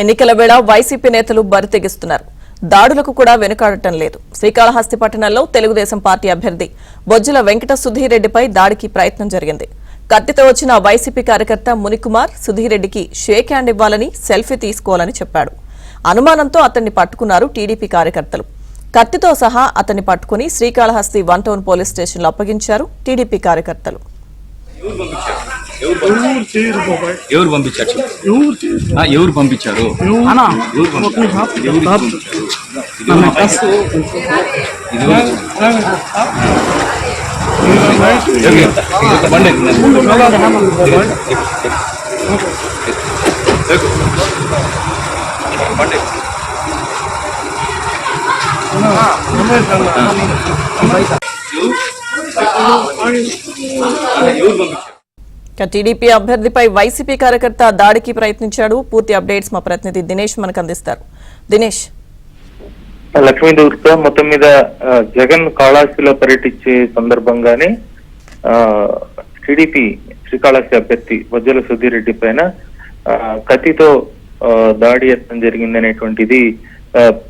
ఎన్నికల వేళ వైసీపీ నేతలు బరితెగిస్తున్నారు. దాడులకు కూడా వెనుకాడటం లేదు. శ్రీకాళహస్తి పట్టణంలో తెలుగుదేశం పార్టీ అభ్యర్థి బొజ్జల వెంకట సుధీర్ రెడ్డిపై దాడికి ప్రయత్నం జరిగింది. కత్తితో వచ్చిన వైసీపీ కార్యకర్త మునికుమార్ సుధీర్ రెడ్డికి షేక్ హ్యాండ్ ఇవ్వాలని, సెల్ఫీ తీసుకోవాలని చెప్పాడు. అనుమానంతో అతన్ని పట్టుకున్నారు టీడీపీ కార్యకర్తలు. కత్తితో సహా అతన్ని పట్టుకుని శ్రీకాళహస్తి 1 టౌన్ పోలీస్ స్టేషన్లో అప్పగించారు టీడీపీ కార్యకర్తలు. ఎవరు పంపించారు? టీడీపీ అభ్యర్థిపై వైసీపీ కార్యకర్త దాడికి ప్రయత్నించాడు. పూర్తి అప్డేట్స్ మా ప్రతినిధి దినేష్ మనకు అందిస్తారు. దినేష్, లక్ష్మీ దూర్తో మొత్తం మీద జగన్ కాళహస్తిలో పర్యటించే సందర్భంగానే టీడీపీ శ్రీకాళహస్తి అభ్యర్థి బొజ్జల సుధీర్ రెడ్డి పైన కత్తితో దాడి యత్నం జరిగిందనేటువంటిది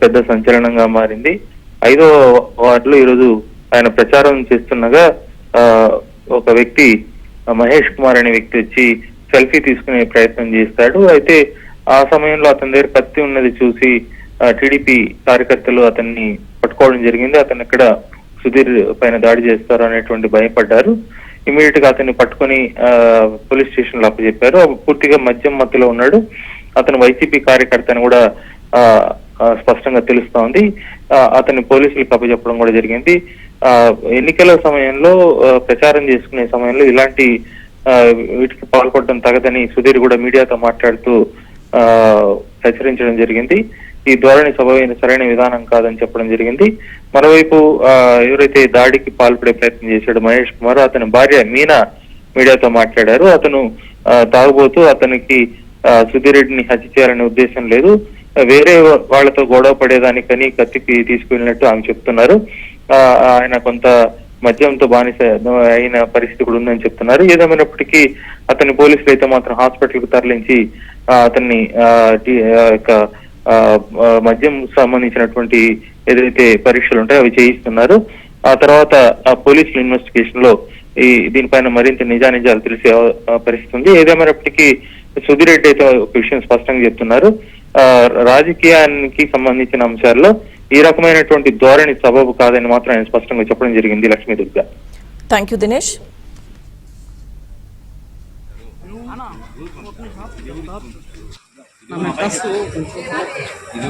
పెద్ద సంచలనంగా మారింది. 5వ వార్డులో ఈరోజు ఆయన ప్రచారం చేస్తుండగా ఒక వ్యక్తి మహేష్ కుమార్ అనే వ్యక్తి వచ్చి సెల్ఫీ తీసుకునే ప్రయత్నం చేస్తాడు. అయితే ఆ సమయంలో అతని దగ్గర కత్తి ఉన్నది చూసి టీడీపీ కార్యకర్తలు అతన్ని పట్టుకోవడం జరిగింది. అతను ఇక్కడ సుధీర్ పైన దాడి చేస్తారు అనేటువంటి భయపడ్డారు. ఇమీడియట్ గా అతన్ని పట్టుకుని పోలీస్ స్టేషన్ లో అప్పచెప్పారు. పూర్తిగా మద్యం మత్తులో ఉన్నాడు. అతను వైసీపీ కార్యకర్త అని కూడా స్పష్టంగా తెలుస్తా ఉంది. అతన్ని పోలీసులకు అప్పచెప్పడం కూడా జరిగింది. ఎన్నికల సమయంలో ప్రచారం చేసుకునే సమయంలో ఇలాంటి వీటికి పాల్పడడం తగదని సుధీర్ కూడా మీడియాతో మాట్లాడుతూ హెచ్చరించడం జరిగింది. ఈ ధోరణి సరైన విధానం కాదని చెప్పడం జరిగింది. మరోవైపు ఎవరైతే దాడికి పాల్పడే ప్రయత్నం చేశాడు మహేష్ కుమార్, అతని భార్య మీనా మీడియాతో మాట్లాడారు. అతను తాగుబోతూ అతనికి సుధీర్ రెడ్డిని హత్య చేయాలనే ఉద్దేశం లేదు, వేరే వాళ్లతో గొడవ పడేదానికని కత్తికి తీసుకువెళ్ళినట్టు ఆమె చెప్తున్నారు. ఆయన కొంత మద్యంతో బానిస అయిన పరిస్థితి కూడా ఉందని చెప్తున్నారు. ఏదేమైనప్పటికీ అతన్ని పోలీసులు అయితే మాత్రం హాస్పిటల్ కు తరలించి అతన్ని మద్యం సంబంధించినటువంటి ఏదైతే పరీక్షలు ఉంటాయో అవి చేయిస్తున్నారు. ఆ తర్వాత ఆ పోలీసుల ఇన్వెస్టిగేషన్ లో దీనిపైన మరింత నిజానిజాలు తెలిసే పరిస్థితి ఉంది. ఏదేమైనప్పటికీ సుధీర్ రెడ్డి అయితే ఒక విషయం స్పష్టంగా చెప్తున్నారు, రాజకీయానికి సంబంధించిన అంశాల్లో ఈ రకమైనటువంటి ధోరణి సబబు కాదని మాత్రం ఆయన స్పష్టంగా చెప్పడం జరిగింది. Lakshmi Durga, thank you Dinesh. ఇది